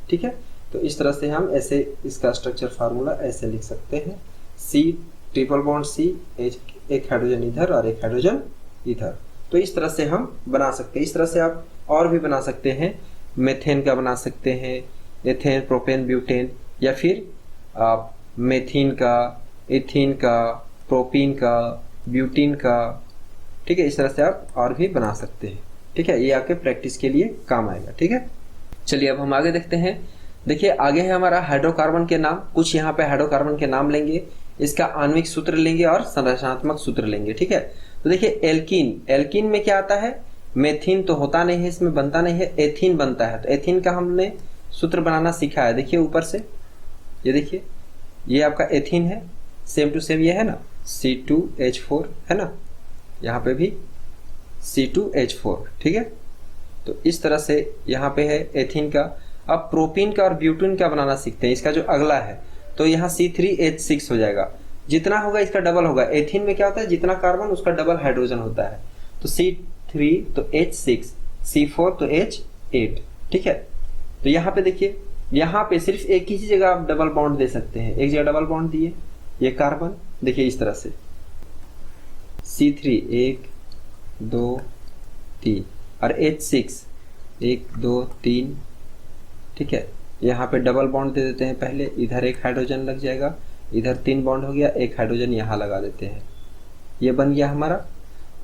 [SPEAKER 1] ठीक है। तो इस तरह से हम ऐसे इसका स्ट्रक्चर फार्मूला ऐसे लिख सकते हैं, C ट्रिपल बॉन्ड C, एक हाइड्रोजन इधर और एक हाइड्रोजन इधर। तो इस तरह से हम बना सकते हैं। इस तरह से आप और भी बना सकते हैं, मेथेन का बना सकते हैं, एथेन प्रोपेन ब्यूटेन, या फिर आप मेथिन का, एथीन का, प्रोपीन का, ब्यूटीन का, ठीक है। इस तरह से आप और भी बना सकते हैं, ठीक है। ये आपके प्रैक्टिस के लिए काम आएगा, ठीक है। चलिए अब हम आगे देखते हैं। देखिए आगे है हमारा हाइड्रोकार्बन के नाम, कुछ यहाँ पे हाइड्रोकार्बन के नाम लेंगे, इसका आणविक सूत्र लेंगे और संरचनात्मक सूत्र लेंगे, ठीक है। तो देखिए एल्कीन, एल्कीन में क्या आता है, मेथिन तो होता नहीं है, इसमें बनता नहीं है, एथीन बनता है। तो एथीन का हमने सूत्र बनाना सीखा है, देखिए ऊपर से, ये देखिए ये आपका एथीन है, सेम टू सेम ये है ना, C2H4 है ना, यहाँ पे भी C2H4, ठीक है। तो इस तरह से यहाँ पे है एथीन का। अब प्रोपीन का और ब्यूटीन का बनाना सीखते हैं, इसका जो अगला है, तो यहाँ C3H6 हो जाएगा, जितना होगा इसका डबल होगा। एथीन में क्या होता है, जितना कार्बन उसका डबल हाइड्रोजन होता है, तो C3 तो H6, C4 तो H8, ठीक है। तो यहाँ पे देखिए, यहाँ पे सिर्फ एक ही जगह आप डबल बॉन्ड दे सकते हैं, एक जगह डबल बॉन्ड दिए, ये कार्बन देखिए इस तरह से C3 1 2 3 और H6 1 2 3, ठीक है। यहाँ पे डबल बॉन्ड दे देते हैं पहले, इधर एक हाइड्रोजन लग जाएगा, इधर 3 बॉन्ड हो गया, एक हाइड्रोजन यहाँ लगा देते हैं, ये बन गया हमारा।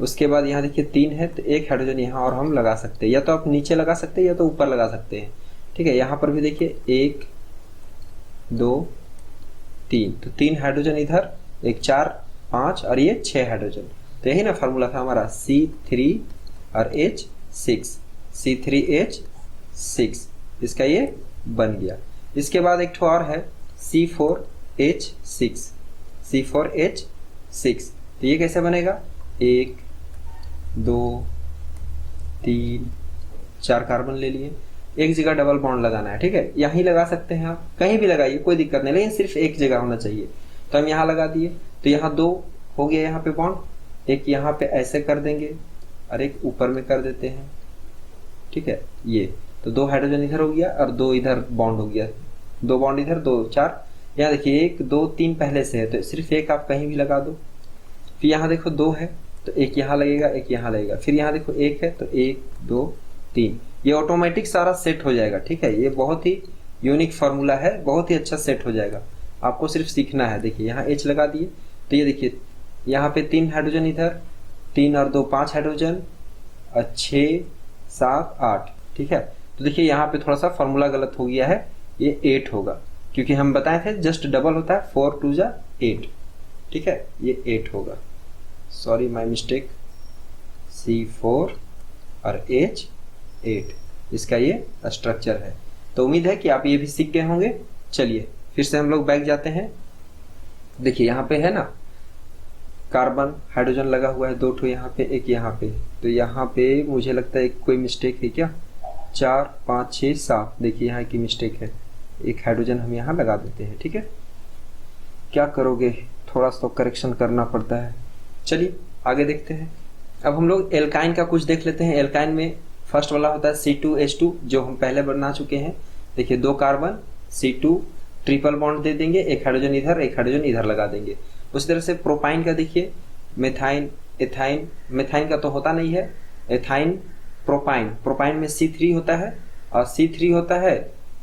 [SPEAKER 1] उसके बाद यहाँ देखिए 3 है तो एक हाइड्रोजन यहाँ और हम लगा सकते हैं, या तो आप नीचे लगा सकते हैं या तो ऊपर लगा सकते हैं, ठीक है। यहाँ पर भी देखिए 1 2 3, तो 3 हाइड्रोजन इधर, एक 4 5 और ये 6 हाइड्रोजन। तो यही ना फार्मूला था हमारा, C3 और H6, C3H6, इसका ये बन गया। इसके बाद एक ठो और है C4H6, C4H6, तो ये कैसे बनेगा, 1 2 3 4 कार्बन ले लिए, एक जगह डबल बॉन्ड लगाना है, ठीक है। यहीं लगा सकते हैं आप, कहीं भी लगाइए कोई दिक्कत नहीं, लेकिन सिर्फ एक जगह होना चाहिए। तो हम यहाँ लगा दिए, तो यहाँ 2 हो गया यहाँ पे बॉन्ड, एक यहाँ पे ऐसे कर देंगे और एक ऊपर में कर देते हैं, ठीक है। ये तो 2 हाइड्रोजन इधर हो गया और 2 इधर बॉन्ड हो गया, 2 बॉन्ड इधर 2 4। यहाँ देखिए 1 2 3 पहले से है, तो सिर्फ एक आप कहीं भी लगा दो। फिर यहाँ देखो 2 है तो एक यहाँ लगेगा, एक यहाँ लगेगा। फिर यहाँ देखो 1 है तो 1 2 3, ये ऑटोमेटिक सारा सेट हो जाएगा, ठीक है। ये बहुत ही यूनिक फार्मूला है, बहुत ही अच्छा सेट हो जाएगा, आपको सिर्फ सीखना है। देखिए यहाँ H लगा दिए, तो ये देखिए यहाँ पे 3 हाइड्रोजन इधर, 3 और 2 5 हाइड्रोजन और 6 7 8, ठीक है। तो देखिए यहाँ पे थोड़ा सा फार्मूला गलत हो गया है, ये 8 होगा, क्योंकि हम बताए थे जस्ट डबल होता है, 4 2 जा 8, ठीक है। ये 8 होगा, सॉरी माय मिस्टेक, C4 और H8, इसका ये स्ट्रक्चर है। तो उम्मीद है कि आप ये भी सीख गए होंगे। चलिए फिर से हम लोग बैक जाते हैं। देखिए यहाँ पे है ना कार्बन हाइड्रोजन लगा हुआ है, 2 ठो यहाँ पे, एक यहाँ पे, तो यहाँ पे मुझे लगता है कोई मिस्टेक है क्या, 4 5 6 7, देखिए यहाँ की मिस्टेक है, एक हाइड्रोजन हम यहाँ लगा देते हैं, ठीक है। क्या करोगे, थोड़ा सा करेक्शन करना पड़ता है। चलिए आगे देखते हैं। अब हम लोग एल्काइन का कुछ देख लेते हैं। एल्काइन में फर्स्ट वाला होता है C2H2 जो हम पहले बना चुके हैं। देखिए 2 कार्बन C2 ट्रिपल बॉन्ड दे देंगे, एक हाइड्रोजन इधर एक हाइड्रोजन इधर लगा देंगे। उसी तरह से प्रोपाइन का देखिए मेथाइन एथाइन, मेथाइन का तो होता नहीं है, एथाइन प्रोपाइन, प्रोपाइन में C3 होता है और C3 होता है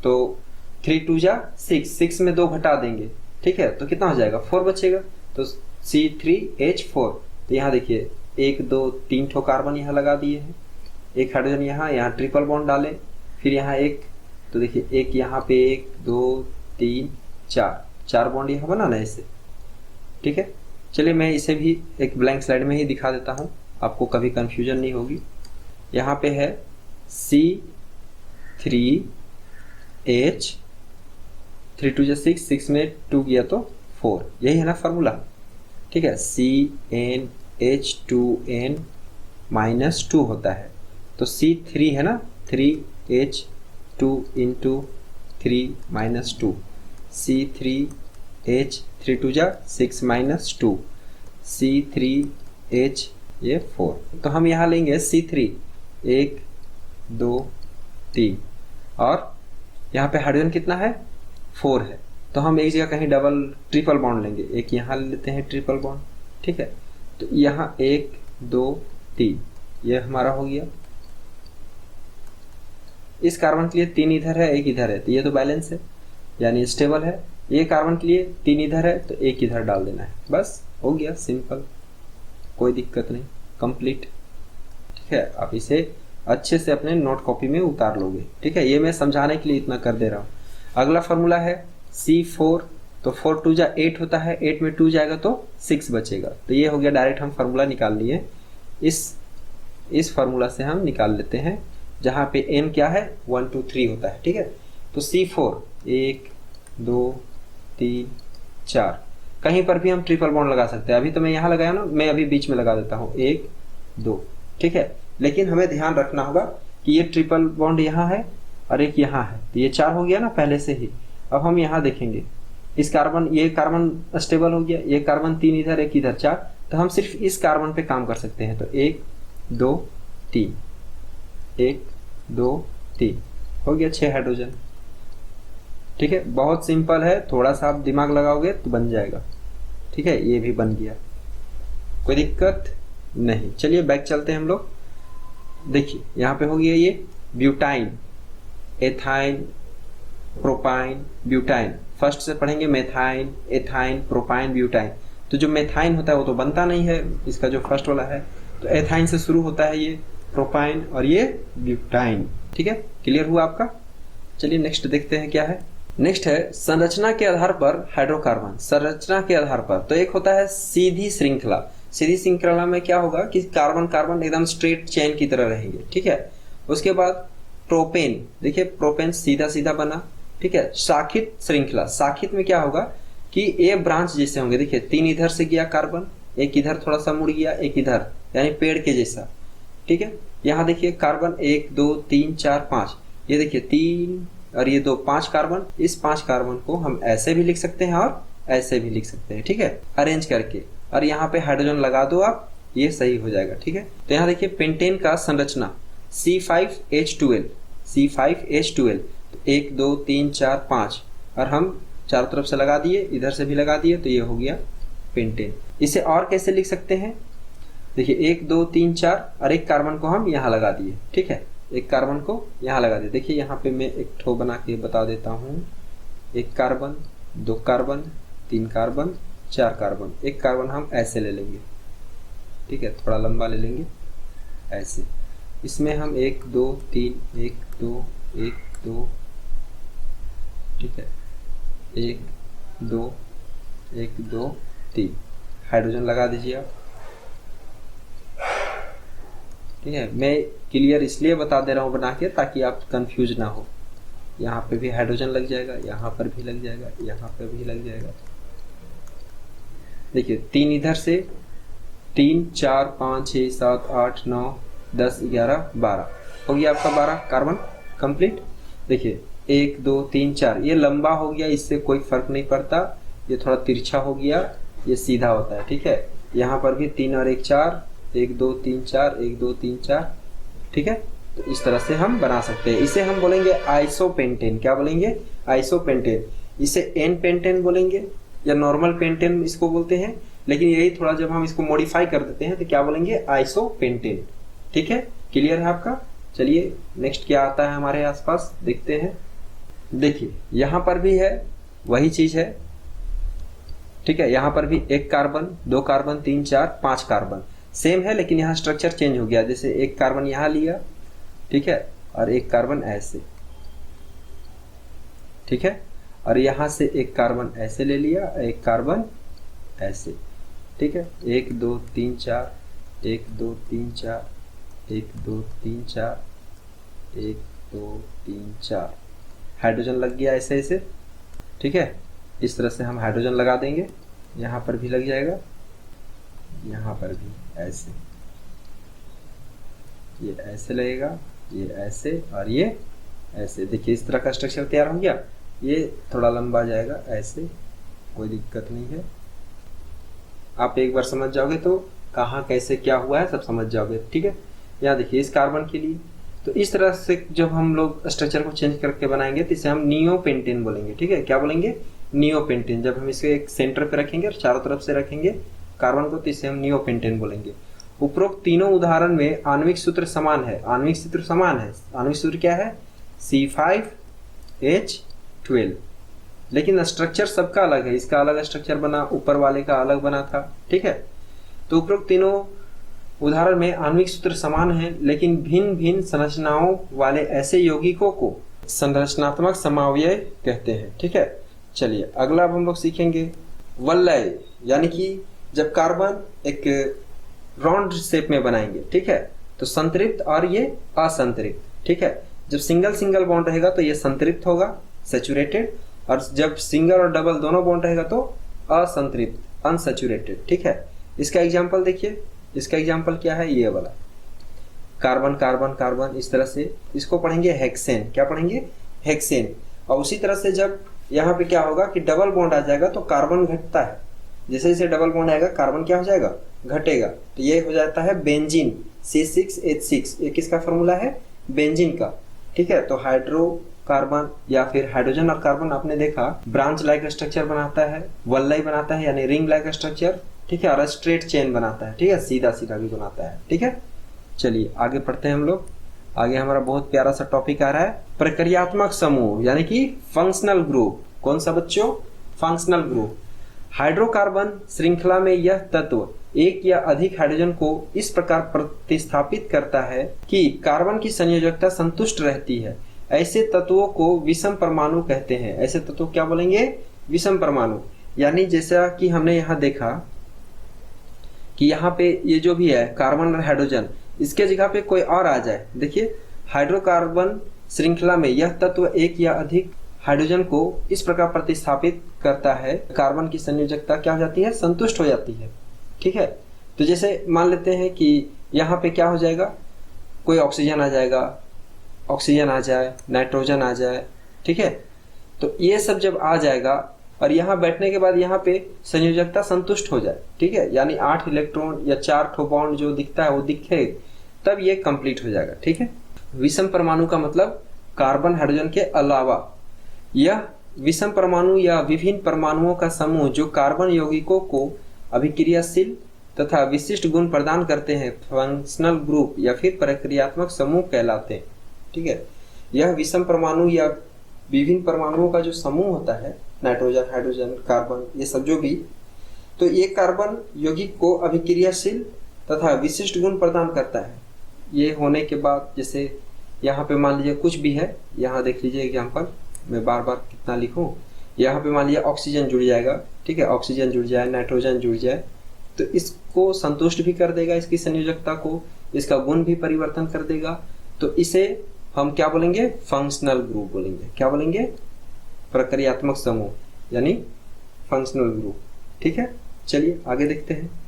[SPEAKER 1] तो 3 2 जा 6, 6 में 2 घटा देंगे, ठीक है, तो कितना हो जाएगा 4 बचेगा, तो C3H4। तो यहाँ देखिए 1 2 3 ठो कार्बन यहाँ लगा दिए हैं, एक हाइड्रोजन यहाँ ट्रिपल बॉन्ड डालें, फिर यहाँ एक, तो देखिए एक यहाँ पे 1 2 3 4 बॉन्ड यहाँ बनाना है इससे, ठीक है। चलिए मैं इसे भी एक ब्लैंक स्लाइड में ही दिखा देता हूँ, आपको कभी कंफ्यूजन नहीं होगी। यहाँ पे है C3H, 3 2 6, 6 में 2 गया तो 4, यही है ना फार्मूला, ठीक है। CnH2n -2 होता है, तो C3 है ना, 3H2 इंटू 3 -2, C3H 3 2 जा 6 -2, C3H ये 4। तो हम यहाँ लेंगे C3 1 2 3 और यहाँ पे हाइड्रोजन कितना है 4 है, तो हम एक जगह कहीं डबल ट्रिपल बॉन्ड लेंगे, एक यहाँ ले लेते हैं ट्रिपल बॉन्ड, ठीक है। तो यहाँ 1 2 3 ये हमारा हो गया। इस कार्बन के लिए 3 इधर है 1 इधर है, तो ये तो बैलेंस है यानी स्टेबल है। ये कार्बन के लिए 3 इधर है तो 1 इधर डाल देना है, बस हो गया, सिंपल, कोई दिक्कत नहीं, कंप्लीट, ठीक है। आप इसे अच्छे से अपने नोट कॉपी में उतार लोगे, ठीक है। ये मैं समझाने के लिए इतना कर दे रहा हूँ। अगला फार्मूला है C4, तो 4 2 जा 8 होता है, 8 में 2 जाएगा तो 6 बचेगा, तो ये हो गया, डायरेक्ट हम फार्मूला निकाल लिए। इस फार्मूला से हम निकाल लेते हैं जहाँ पे n क्या है 1 2 3 होता है, ठीक है। तो C4 1 2 3 4, कहीं पर भी हम ट्रिपल बॉन्ड लगा सकते हैं। अभी तो मैं यहाँ लगाया ना, मैं अभी बीच में लगा देता हूँ 1 2, ठीक है। लेकिन हमें ध्यान रखना होगा कि ये ट्रिपल बॉन्ड यहाँ है और एक यहाँ है, तो ये 4 हो गया ना पहले से ही। अब हम यहाँ देखेंगे इस कार्बन, ये कार्बन स्टेबल हो गया, ये कार्बन 3 इधर 1 इधर 4, तो हम सिर्फ इस कार्बन पे काम कर सकते हैं। तो 1 2 3 1 2 3 हो गया 6 हाइड्रोजन, ठीक है। बहुत सिंपल है, थोड़ा सा आप दिमाग लगाओगे तो बन जाएगा, ठीक है। ये भी बन गया, कोई दिक्कत नहीं। चलिए बैक चलते हैं हम लोग। देखिए यहाँ पे हो गया ये butyne, ethyne, propyne, butyne. First से पढ़ेंगे मेथाइन, एथाइन, प्रोपाइन, ब्यूटाइन। तो जो मेथाइन होता है वो तो बनता नहीं है, इसका जो फर्स्ट वाला है, तो एथाइन से शुरू होता है ये प्रोपाइन और ये ब्यूटाइन, ठीक है। क्लियर हुआ आपका? चलिए नेक्स्ट देखते हैं क्या है। नेक्स्ट है संरचना के आधार पर हाइड्रोकार्बन। संरचना के आधार पर तो एक होता है सीधी श्रृंखला। सीधी श्रृंखला में क्या होगा कि कार्बन कार्बन एकदम स्ट्रेट चेन की तरह रहेंगे, ठीक है। उसके बाद प्रोपेन, देखिए प्रोपेन सीधा सीधा बना, ठीक है। शाखित श्रृंखला, शाखित में क्या होगा कि ए ब्रांच जैसे होंगे, देखिए 3 इधर से गया कार्बन, एक इधर थोड़ा सा मुड़ गया, एक इधर, यानी पेड़ के जैसा, ठीक है। यहाँ देखिए कार्बन 1 2 3 4 5, ये देखिए 3 और ये 2, 5 कार्बन। इस 5 कार्बन को हम ऐसे भी लिख सकते हैं और ऐसे भी लिख सकते हैं, ठीक है, अरेंज करके। और यहाँ पे हाइड्रोजन लगा दो आप, ये सही हो जाएगा, ठीक है। तो यहाँ देखिए पेंटेन का संरचना C5H12, C5H12, 1 2 3 4 5, और हम चारों तरफ से लगा दिए, इधर से भी लगा दिए, तो ये हो गया पेंटेन। इसे और कैसे लिख सकते हैं, देखिए 1 2 3 4 और एक कार्बन को हम यहाँ लगा दिए, ठीक है, एक कार्बन को यहाँ लगा दिए। देखिए यहाँ पे मैं एक ठो बना के बता देता हूँ, 1 कार्बन 2 कार्बन 3 कार्बन 4 कार्बन, एक कार्बन हम ऐसे ले लेंगे, ठीक है, थोड़ा लंबा ले लेंगे ऐसे। इसमें हम 1 2 3 1 2 1 2, ठीक है, 1 2 1 2 3 हाइड्रोजन लगा दीजिए आप, ठीक है। मैं क्लियर इसलिए बता दे रहा हूँ बना के ताकि आप कंफ्यूज ना हो। यहाँ पे भी हाइड्रोजन लग जाएगा, यहाँ पर भी लग जाएगा, यहाँ पर भी लग जाएगा। देखिए 3 इधर से, 3 4 5 6 7 8 9 10 11 12 हो गया आपका 12 कार्बन कंप्लीट। देखिए 1 2 3 4 ये लंबा हो गया, इससे कोई फर्क नहीं पड़ता, ये थोड़ा तिरछा हो गया, ये सीधा होता है, ठीक है। यहाँ पर भी 3 और 1 4 1 2 3 4 1 2 3 4, ठीक है। तो इस तरह से हम बना सकते हैं। इसे हम बोलेंगे आइसोपेंटेन। क्या बोलेंगे? आइसोपेंटेन। इसे एन पेंटेन बोलेंगे या नॉर्मल पेंटेन इसको बोलते हैं, लेकिन यही थोड़ा जब हम इसको मॉडिफाई कर देते हैं तो क्या बोलेंगे? आइसोपेंटेन। ठीक है, क्लियर है आपका? चलिए नेक्स्ट क्या आता है हमारे आसपास देखते हैं। देखिए यहां पर भी है वही चीज है, ठीक है। यहां पर भी 1 कार्बन 2 कार्बन 3 4 5 कार्बन सेम है, लेकिन यहाँ स्ट्रक्चर चेंज हो गया। जैसे 1 कार्बन यहां लिया, ठीक है, और 1 कार्बन ऐसे, ठीक है, और यहां से 1 कार्बन ऐसे ले लिया, 1 कार्बन ऐसे, ठीक है। 1 2 3 4 1 2 3 4 1 2 3 4 1 2 3 4 हाइड्रोजन लग गया ऐसे ऐसे, ठीक है। इस तरह से हम हाइड्रोजन लगा देंगे। यहाँ पर भी लग जाएगा, यहाँ पर भी ऐसे, ये ऐसे लगेगा, ये ऐसे और ये ऐसे। देखिए इस तरह का स्ट्रक्चर तैयार हो गया। ये थोड़ा लंबा जाएगा ऐसे, कोई दिक्कत नहीं है। आप एक बार समझ जाओगे तो कहाँ कैसे क्या हुआ है सब समझ जाओगे, ठीक है। यहाँ देखिए इस कार्बन के लिए तो इस तरह से जब हम लोग स्ट्रक्चर को चेंज करके बनाएंगे तो इसे हम नियोपेंटेन बोलेंगे, ठीक है। क्या बोलेंगे? नियोपेंटेन। जब हम इसे एक सेंटर पे रखेंगे और चारों तरफ से रखेंगे कार्बन को तो इसे हम नियोपेंटेन बोलेंगे। उपरोक्त तीनों उदाहरण में आणविक सूत्र समान है। आणविक सूत्र समान है। आणविक सूत्र क्या है? C5H12, लेकिन स्ट्रक्चर सबका अलग है। इसका अलग स्ट्रक्चर बना, ऊपर वाले का अलग बना था, ठीक है। तो उपरोक्त तीनों उदाहरण में आणविक सूत्र समान है, लेकिन भिन्न भिन्न संरचनाओं वाले ऐसे यौगिकों को संरचनात्मक समवाय कहते हैं, ठीक है। चलिए अगला अब हम लोग सीखेंगे वलय, यानी कि जब कार्बन एक राउंड शेप में बनाएंगे, ठीक है, तो संतृप्त और ये असंतृप्त, ठीक है। जब सिंगल सिंगल बॉन्ड रहेगा तो ये संतृप्त होगा, सैचुरेटेड, और जब सिंगल और डबल दोनों बॉन्ड रहेगा तो असंतृप्त, अनसैचुरेटेड, ठीक है। इसका एग्जांपल देखिए, इसका एग्जांपल क्या है? ये वाला कार्बन कार्बन कार्बन, इस तरह से इसको पढ़ेंगे हेक्सेन। क्या पढ़ेंगे? हेक्सेन। और उसी तरह से जब यहाँ पे क्या होगा कि डबल बॉन्ड आ जाएगा तो कार्बन घटता है। जैसे जैसे डबल बॉन्ड आएगा कार्बन क्या हो जाएगा? घटेगा। तो ये हो जाता है बेंजीन, C6H6। ये किसका फॉर्मूला है? बेंजीन का, ठीक है। तो हाइड्रोकार्बन या फिर हाइड्रोजन और कार्बन आपने देखा ब्रांच लाइक स्ट्रक्चर बनाता है, वलय बनाता है यानी रिंग लाइक स्ट्रक्चर, ठीक है, और स्ट्रेट चेन बनाता है, ठीक है, सीधा सीधा भी बनाता है, ठीक है। चलिए आगे पढ़ते हैं हम लोग। आगे हमारा बहुत प्यारा सा टॉपिक आ रहा है प्रक्रियात्मक समूह, यानी कि फंक्शनल ग्रुप। कौन सा बच्चों? Functional group. हाइड्रोकार्बन श्रृंखला में यह तत्व एक या अधिक हाइड्रोजन को इस प्रकार प्रतिस्थापित करता है कि कार्बन की संयोजकता संतुष्ट रहती है। ऐसे तत्वों को विषम परमाणु कहते हैं। ऐसे तत्व क्या बोलेंगे? विषम परमाणु। यानी जैसा कि हमने यहाँ देखा कि यहाँ पे ये जो भी है कार्बन और हाइड्रोजन, इसके जगह पे कोई और आ जाए। देखिए हाइड्रोकार्बन श्रृंखला में यह तत्व एक या अधिक हाइड्रोजन को इस प्रकार प्रतिस्थापित करता है, कार्बन की संयोजकता क्या हो जाती है? संतुष्ट हो जाती है, ठीक है। तो जैसे मान लेते हैं कि यहाँ पे क्या हो जाएगा, कोई ऑक्सीजन आ जाएगा, ऑक्सीजन आ जाए, नाइट्रोजन आ जाए, ठीक है। तो ये सब जब आ जाएगा और यहाँ बैठने के बाद यहाँ पे संयोजकता संतुष्ट हो जाए, ठीक है, यानी 8 इलेक्ट्रॉन या 4 ठो बॉन्ड जो दिखता है वो दिखे, तब ये कंप्लीट हो जाएगा, ठीक है। विषम परमाणु का मतलब कार्बन हाइड्रोजन के अलावा यह विषम परमाणु या विभिन्न परमाणुओं का समूह जो कार्बन यौगिकों को अभिक्रियाशील तथा विशिष्ट गुण प्रदान करते हैं फंक्शनल ग्रुप या फिर प्रक्रियात्मक समूह कहलाते हैं, ठीक है। यह विषम परमाणु या विभिन्न परमाणुओं का जो समूह होता है, नाइट्रोजन, हाइड्रोजन, कार्बन, ये सब जो भी, तो ये कार्बन यौगिक को अभिक्रियाशील तथा विशिष्ट गुण प्रदान करता है। ये होने के बाद जैसे यहाँ पे मान लीजिए कुछ भी है, यहाँ देख लीजिए एग्जाम्पल, मैं बार बार कितना लिखूं। यहाँ पे मान लीजिए ऑक्सीजन जुड़ जाएगा, ठीक है, ऑक्सीजन जुड़ जाए, नाइट्रोजन जुड़ जाए, तो इसको संतुष्ट भी कर देगा, इसकी संयोजकता को, इसका गुण भी परिवर्तन कर देगा। तो इसे हम क्या बोलेंगे? फंक्शनल ग्रुप बोलेंगे। क्या बोलेंगे? प्रक्रियात्मक समूह यानी फंक्शनल ग्रुप, ठीक है। चलिए आगे देखते हैं।